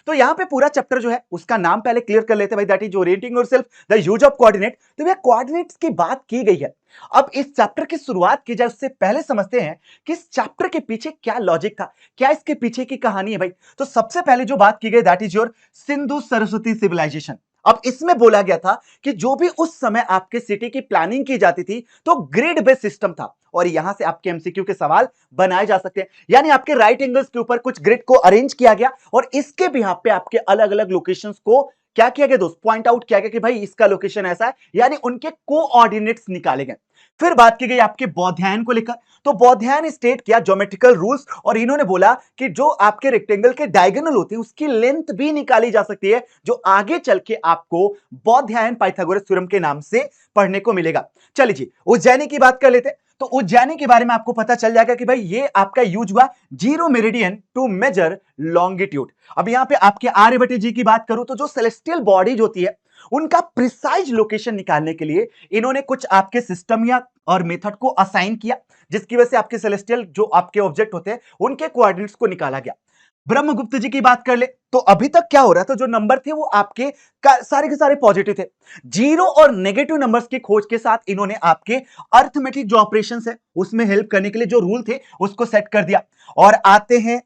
तो यहां पे पूरा चैप्टर जो है उसका नाम पहले क्लियर कर लेते हैं भाई, that is orienting yourself the use of coordinate. तो भैया कोऑर्डिनेट्स की बात की गई है। अब इस चैप्टर की शुरुआत की जाए उससे पहले समझते हैं कि इस चैप्टर के पीछे क्या लॉजिक था, क्या इसके पीछे की कहानी है भाई। तो सबसे पहले जो बात की गई that is your Sindhu Saraswati civilisation. अब इसमें बोला गया था कि जो भी उस समय आपके सिटी की प्लानिंग की जाती थी तो ग्रिड बेस्ड सिस्टम था, और यहां से आपके एमसीक्यू के सवाल बनाए जा सकते हैं। यानी आपके राइट एंगल्स के ऊपर कुछ ग्रिड को अरेंज किया गया और इसके बिहाफ पे आपके अलग अलग लोकेशंस को क्या किया गया दोस्त, पॉइंट आउट किया गया कि भाई इसका लोकेशन ऐसा है, यानी उनके कोऑर्डिनेट्स निकाले गए। फिर बात की गई आपके बौद्धायन को लेकर। तो बौद्धायन स्टेट किया ज्योमेट्रिकल रूल्स, और इन्होंने बोला कि जो आपके रेक्टेंगल के डायगोनल होते हैं उसकी लेंथ भी निकाली जा सकती है, जो आगे चल के आपको बौद्धायन पाइथागोरस थ्योरम के नाम से पढ़ने को मिलेगा। चलिए जी, उज्जैनी की बात कर लेते हैं। तो उज्जैनी के बारे में आपको पता चल जाएगा कि भाई ये आपका यूज हुआ zero meridian to measure longitude. अब यहां पे आपके आर्यभट्ट जी की बात करूं तो जो सेलेस्टियल बॉडीज होती है उनका प्रिसाइज लोकेशन निकालने के लिए इन्होंने कुछ आपके सिस्टम या और मेथड को असाइन किया, जिसकी वजह से आपके सेलेस्टियल जो आपके ऑब्जेक्ट होते हैं उनके कोऑर्डिनेट्स को निकाला गया। ब्रह्मगुप्त जी की बात कर ले तो अभी तक क्या हो रहा था, जो नंबर थे वो आपके सारे के सारे पॉजिटिव थे। जीरो और नेगेटिव नंबर्स की खोज के साथ इन्होंने आपके अर्थमेटिक जो ऑपरेशंस है उसमें हेल्प करने के लिए जो रूल थे उसको सेट कर दिया। और आते हैं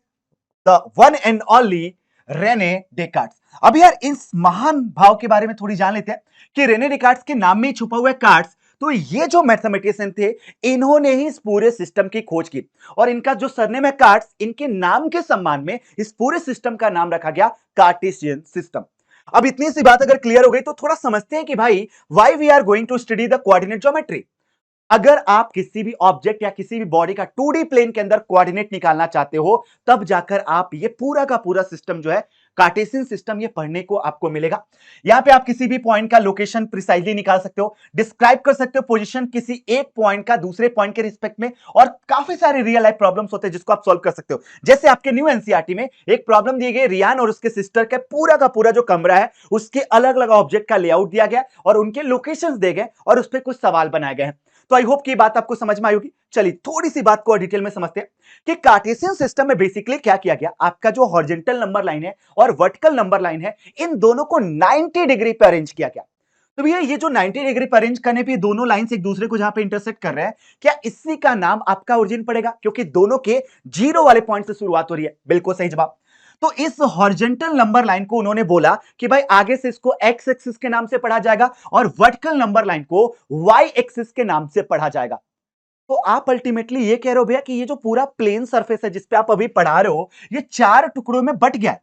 the one and only Rene Descartes. अब यार इस महान भाव के बारे में थोड़ी जान लेते हैं कि रेने डेकार्ट्स के नाम में ही छुपा हुआ है कार्ट्स। तो ये जो मैथमेटिशियन थे इन्होंने ही इस पूरे सिस्टम की खोज की, और इनका जो सरनेम है कार्ट्स, इनके नाम के सम्मान में इस पूरे सिस्टम का नाम रखा गया कार्टेशियन सिस्टम। अब इतनी सी बात अगर क्लियर हो गई तो थोड़ा समझते हैं कि भाई why we are going to study the coordinate geometry. अगर आप किसी भी ऑब्जेक्ट या किसी भी बॉडी का 2D प्लेन के अंदर कोऑर्डिनेट निकालना चाहते हो तब जाकर आप ये पूरा का पूरा सिस्टम जो है कार्टेशियन सिस्टम ये पढ़ने को आपको मिलेगा। यहां पे आप किसी भी पॉइंट का लोकेशन प्रिसाइजली निकाल सकते हो, डिस्क्राइब कर सकते हो पोजीशन किसी एक पॉइंट का दूसरे पॉइंट के रिस्पेक्ट में, और काफी सारे रियल लाइफ प्रॉब्लम्स होते हैं जिसको आप सॉल्व कर सकते हो। जैसे आपके न्यू एनसीईआरटी में एक प्रॉब्लम दी गई, रियान और उसके सिस्टर का पूरा जो कमरा है उसके अलग अलग ऑब्जेक्ट का लेआउट दिया गया और उनके लोकेशंस दिए गए और उस पर कुछ सवाल बनाए गए हैं। तो आई होप की बात आपको समझ में आई होगी। चलिए थोड़ी सी बात को और डिटेल में समझते हैं कि कार्टेशियन सिस्टम में बेसिकली क्या किया गया, आपका जो हॉरिजॉन्टल नंबर लाइन है और वर्टिकल नंबर लाइन है इन दोनों को 90 डिग्री पे अरेंज किया गया। तो भैया ये जो 90 डिग्री पे अरेंज करने पे दोनों लाइंस एक दूसरे को जहां पे इंटरसेक्ट कर रहे हैं, क्या इसी का नाम आपका ओरिजिन पड़ेगा, क्योंकि दोनों के जीरो वाले पॉइंट से शुरुआत हो रही है। बिल्कुल सही जवाब। तो इस हॉरिजॉन्टल नंबर लाइन को उन्होंने बोला कि भाई आगे से इसको एक्स एक्सिस के नाम से पढ़ा जाएगा और वर्टिकल नंबर लाइन को वाई एक्सिस के नाम से पढ़ा जाएगा। तो आप अल्टीमेटली ये कह रहे हो भैया कि ये जो पूरा प्लेन सरफेस है जिसपे आप अभी पढ़ा रहे हो ये 4 टुकड़ों में बट गया है,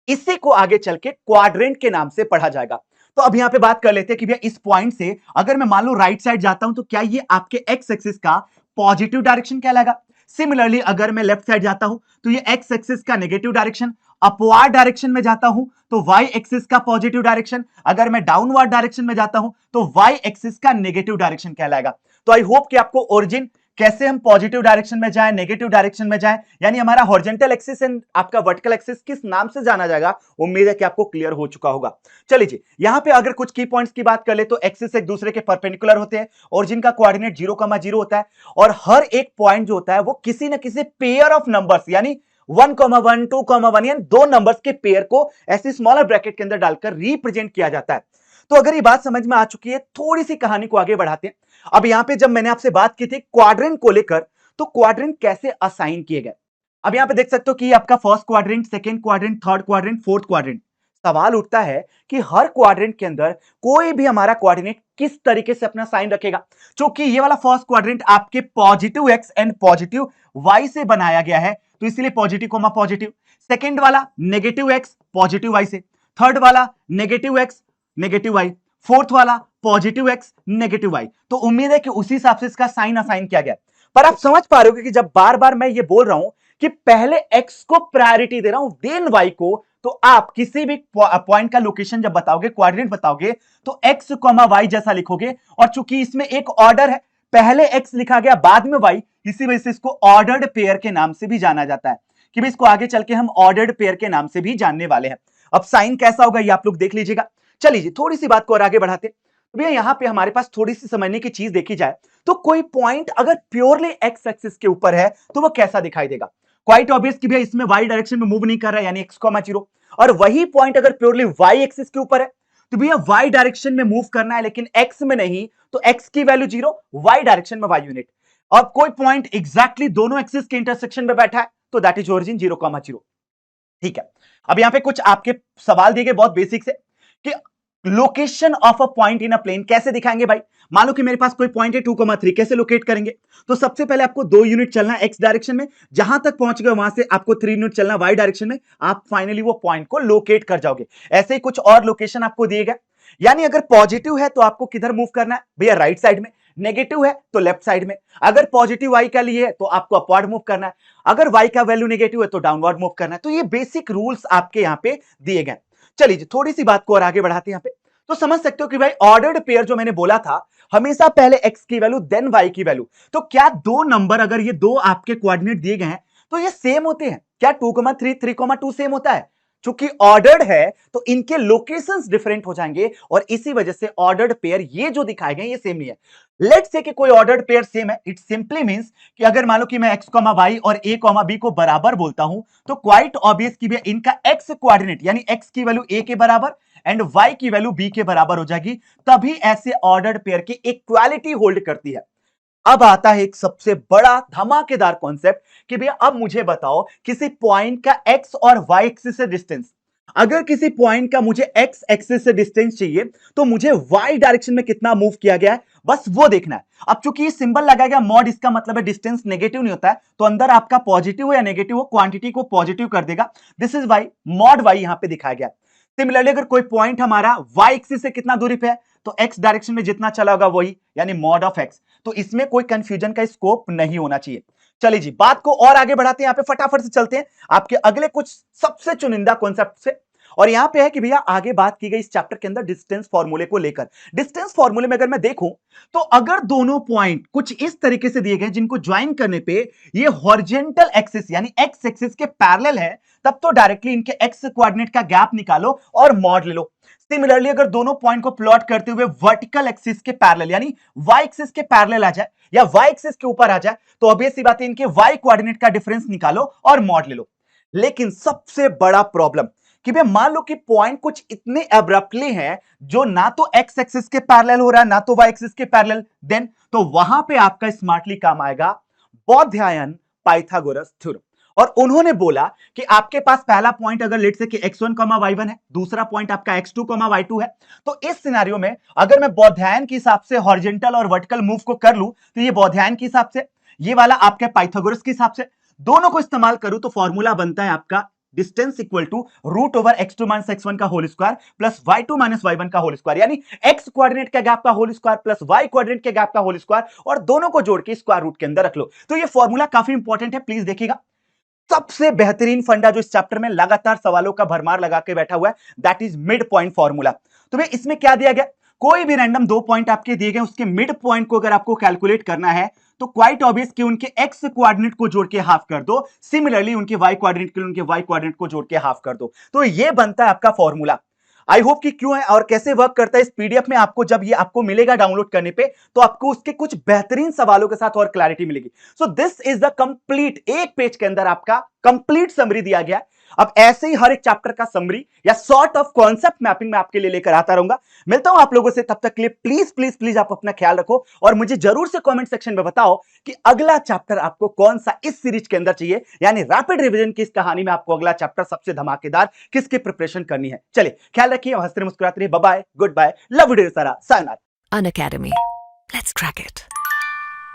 इसी को आगे चल के क्वाड्रेंट के नाम से पढ़ा जाएगा। तो अब यहां पे बात कर लेते हैं कि भैया इस पॉइंट से अगर मैं मान लो राइट साइड जाता हूं तो क्या ये आपके एक्स एक्सिस का पॉजिटिव डायरेक्शन कहलाएगा। सिमिलरली अगर मैं लेफ्ट साइड जाता हूं तो ये एक्स एक्सिस का नेगेटिव डायरेक्शन, अपवार्ड डायरेक्शन में जाता हूं तो वाई एक्सिस का पॉजिटिव डायरेक्शन, अगर मैं डाउनवर्ड डायरेक्शन में जाता हूं तो वाई एक्सिस का नेगेटिव डायरेक्शन कहलाएगा। तो आई होप कि आपको ओरिजिन कैसे हम पॉजिटिव डायरेक्शन में जाएं, नेगेटिव डायरेक्शन में जाएं, यानी हमारा हॉरिजॉन्टल एक्सिस एंड आपका वर्टिकल एक्सिस किस नाम से जाना जाएगा, उम्मीद है कि आपको क्लियर हो चुका होगा। चलिए जी, यहां पे अगर कुछ की पॉइंट्स की बात कर ले तो एक्सिस एक दूसरे के परपेंडिकुलर होते हैं, ओरिजिन का कोऑर्डिनेट 0,0 होता है, और हर एक पॉइंट जो होता है वो किसी न किसी पेयर ऑफ नंबर्स यानी 1,1 2,1 यानी दो नंबर्स के पेयर को ऐसे स्मॉलर ब्रैकेट के अंदर डालकर रिप्रेजेंट किया जाता है। तो अगर ये बात समझ में आ चुकी है, थोड़ी सी कहानी को आगे बढ़ाते हैं। अब यहां पे जब मैंने आपसे बात की थी क्वाड्रेंट को लेकर, तो क्वाड्रेंट कैसे असाइन किए गए, अब यहां पे देख सकते हो कि आपका first quadrant, second quadrant, third quadrant, fourth quadrant. सवाल उठता है कि हर क्वाड्रेंट के अंदर कोई भी हमारा कोऑर्डिनेट किस तरीके से अपना साइन रखेगा। क्योंकि ये वाला फर्स्ट क्वाड्रेंट आपके positive x and positive y से बनाया गया है, तो इसलिए पॉजिटिव कोमा पॉजिटिव। सेकंड वाला नेगेटिव एक्स पॉजिटिव वाई से, थर्ड वाला negative x negative y, fourth वाला पॉजिटिव एक्स नेगेटिव वाई। तो उम्मीद है कि उसी हिसाब से इसका साइन असाइन किया गया। पर आप समझ पा रहे हो कि जब बार बार मैं ये बोल रहा हूं कि पहले एक्स को प्रायोरिटी दे रहा हूं देन वाई को, तो आप किसी भी पॉइंट का लोकेशन जब बताओगे, कोऑर्डिनेट बताओगे, तो एक्स कॉमा वाई जैसा लिखोगे। और चूंकि इसमें एक ऑर्डर है, पहले एक्स लिखा गया बाद में वाई, इसी वजह से इसको ऑर्डर्ड पेयर के नाम से भी जाना जाता है, कि भाई इसको आगे चल के हम ऑर्डर्ड पेयर के नाम से भी जानने वाले हैं। अब साइन कैसा होगा ये आप लोग देख लीजिएगा। चलिए जी, थोड़ी सी बात को और आगे बढ़ाते। तो भैया यहां पे हमारे पास थोड़ी सी समझने की चीज देखी जाए तो कोई पॉइंट अगर प्योरली एक्स एक्सिस के ऊपर है तो वो कैसा दिखाई देगा। क्वाइट ऑब्वियस कि भैया इसमें वाई डायरेक्शन में मूव नहीं कर रहा है, यानी एक्स कॉमा 0। और वही पॉइंट अगर प्योरली y एक्सिस के ऊपर है तो भैया y डायरेक्शन में मूव करना है, लेकिन x में नहीं, तो x की वैल्यू 0, y डायरेक्शन में y यूनिट। अब कोई पॉइंट एग्जैक्टली दोनों एक्सिस के इंटरसेक्शन में बैठा है तो दैट इज ओरिजिन 0,0। ठीक है, अब यहां पे कुछ आपके सवाल दिए गए बहुत बेसिक से कि location of a point in a plane कैसे दिखाएंगे भाई। मान लो कि मेरे पास कोई पॉइंट है 2,3, कैसे लोकेट करेंगे? तो सबसे पहले आपको 2 यूनिट चलना एक्स डायरेक्शन में, जहां तक पहुंच गए वहां से आपको 3 यूनिट चलना वाई डायरेक्शन में, आप फाइनली वो पॉइंट को लोकेट कर जाओगे। ऐसे ही कुछ और लोकेशन आपको दिए गए, यानी अगर पॉजिटिव है तो आपको किधर मूव करना है भैया? राइट साइड में। नेगेटिव है तो लेफ्ट साइड में। अगर पॉजिटिव वाई का लिए है तो आपको अपवर्ड मूव करना है, अगर वाई का वैल्यू नेगेटिव है तो डाउनवर्ड मूव करना है। तो ये बेसिक रूल्स आपके यहां पे दिए गए। चलिए थोड़ी सी बात को और आगे बढ़ाते हैं। यहां पे तो समझ सकते हो कि भाई ऑर्डर्ड पेयर जो मैंने बोला था, हमेशा पहले x की वैल्यू देन y की वैल्यू। तो क्या दो नंबर अगर ये दो आपके कोऑर्डिनेट दिए गए हैं तो ये सेम होते हैं क्या? 2,3 3,2 सेम होता है? चूंकि ऑर्डर्ड है तो इनके लोकेशंस डिफरेंट हो जाएंगे और इसी वजह से ऑर्डर्ड पेयर ये जो दिखाए गए ये सेम नहीं है। लेट्स से कि कोई ऑर्डर्ड पेयर सेम है, इट सिंपली मींस कि अगर मान लो कि मैं x, y और a, b को बराबर बोलता हूं तो क्वाइट ऑब्वियस कि इनका x कोऑर्डिनेट यानी x की वैल्यू a के बराबर एंड y की वैल्यू b के बराबर हो जाएगी, तभी ऐसे ऑर्डर्ड पेयर की इक्वालिटी होल्ड करती है। अब आता है एक सबसे बड़ा धमाकेदार कॉन्सेप्ट कि भैया अब मुझे बताओ किसी पॉइंट का x और y एक्सिस से डिस्टेंस। अगर किसी पॉइंट का मुझे x एक्सिस से डिस्टेंस चाहिए तो मुझे y डायरेक्शन में कितना मूव किया गया है बस वो देखना है। अब चूंकि ये सिंबल लगा गया मॉड, इसका मतलब है डिस्टेंस नेगेटिव नहीं होता है, तो अंदर आपका पॉजिटिव हो या नेगेटिव हो क्वांटिटी को पॉजिटिव कर देगा। This is y mod y यहां पे दिखाया गया। सिमिलरली अगर कोई पॉइंट हमारा y एक्सिस से कितना दूरी पे है तो x डायरेक्शन में जितना चला होगा वही, यानी मॉड ऑफ x। तो इसमें कोई कंफ्यूजन का स्कोप नहीं होना चाहिए। चलिए जी बात को और आगे बढ़ाते हैं, यहां पे फटाफट से चलते हैं आपके अगले कुछ सबसे चुनिंदा कॉन्सेप्ट से। और यहां पे है कि भैया आगे बात की गई इस चैप्टर के अंदर डिस्टेंस फॉर्मूले को लेकर। डिस्टेंस फॉर्मूले में अगर मैं देखूं तो अगर दोनों पॉइंट कुछ इस तरीके से दिए गए जिनको ज्वाइन करने पे ये हॉरिजॉन्टल एक्सिस यानी एक्स एक्सिस के पैरेलल है, तब तो डायरेक्टली इनके एक्स कोऑर्डिनेट का गैप निकालो और मॉड ले लो। सिमिलरली अगर दोनों पॉइंट को प्लॉट करते हुए वर्टिकल एक्सिस के पैरेलल यानी वाई एक्सिस के पैरेलल आ जाए या वाई एक्सिस के ऊपर आ जाए तो ऑब्वियस सी बात है इनके वाई कोऑर्डिनेट का डिफरेंस निकालो और मॉड ले लो। लेकिन सबसे बड़ा प्रॉब्लम कि भाई मान लो कि पॉइंट कुछ इतने एब्रप्टली हैं जो ना तो एक्स एक्सिस के पैरेलल हो रहा है ना तो वाई एक्सिस के पैरेलल, देन तो वहां पे आपका स्मार्टली काम आएगा बौद्धायन पाइथागोरस थ्योरम। और उन्होंने बोला कि आपके पास पहला पॉइंट अगर लेट से कि x1, y1 है, दूसरा पॉइंट आपका x2, y2 है, तो इस सिनेरियो में अगर मैं बौद्धायन के हिसाब से हॉरिजॉन्टल और वर्टिकल मूव को कर लूं तो ये बौद्धायन के हिसाब से, ये वाला आपके पाइथागोरस के हिसाब से, दोनों को इस्तेमाल करूं तो फॉर्मूला बनता है आपका distance equal to root over x2 minus x1 का whole square plus y2 minus y1 का होल स्क्वायर, यानी x कोऑर्डिनेट के गैप का whole square plus y coordinate के गैप का होल स्क्वायर, और दोनों को जोड़ के स्क्वायर रूट के अंदर रख लो। तो ये फॉर्मूला काफी इंपॉर्टेंट है, प्लीज देखिएगा। सबसे बेहतरीन फंडा जो इस चैप्टर में लगातार सवालों का भरमार लगा के बैठा हुआ है, that is mid point formula. तो भाई इसमें क्या दिया गया, कोई भी रैंडम दो पॉइंट आपके दिए गए उसके मिड पॉइंट को अगर आपको कैलकुलेट करना है तो क्वाइट ऑब्वियस कि उनके एक्स कोऑर्डिनेट को जोड़ के हाफ कर दो, सिमिलरली उनके वाई कोऑर्डिनेट के लिए उनके वाई कोऑर्डिनेट को जोड़ के हाफ कर दो। तो ये बनता है आपका फॉर्मूला। आई होप कि क्यों है और कैसे वर्क करता है इस पीडीएफ में आपको जब ये आपको मिलेगा डाउनलोड करने पे तो आपको उसके कुछ बेहतरीन सवालों के साथ और क्लैरिटी मिलेगी। So this is the complete, एक पेज के अंदर आपका कंप्लीट समरी दिया गया है। अब ऐसे ही हर एक चैप्टर का समरी या सॉर्ट ऑफ कॉन्सेप्ट मैपिंग मैं आपके लिए लेकर आता रहूंगा। मिलता हूं आप लोगों से, तब तक के लिए प्लीज प्लीज प्लीज आप अपना ख्याल रखो और मुझे जरूर से कमेंट सेक्शन में बताओ कि अगला चैप्टर आपको कौन सा इस सीरीज के अंदर चाहिए, यानी रैपिड रिवीजन की इस कहानी में आपको अगला चैप्टर सबसे धमाकेदार किसकी प्रिपरेशन करनी है। चलिए ख्याल रखिए, हंसते मुस्कुराते रहिए, bye bye, good bye, love you सारा, सायनारा। Unacademy. Let's crack it.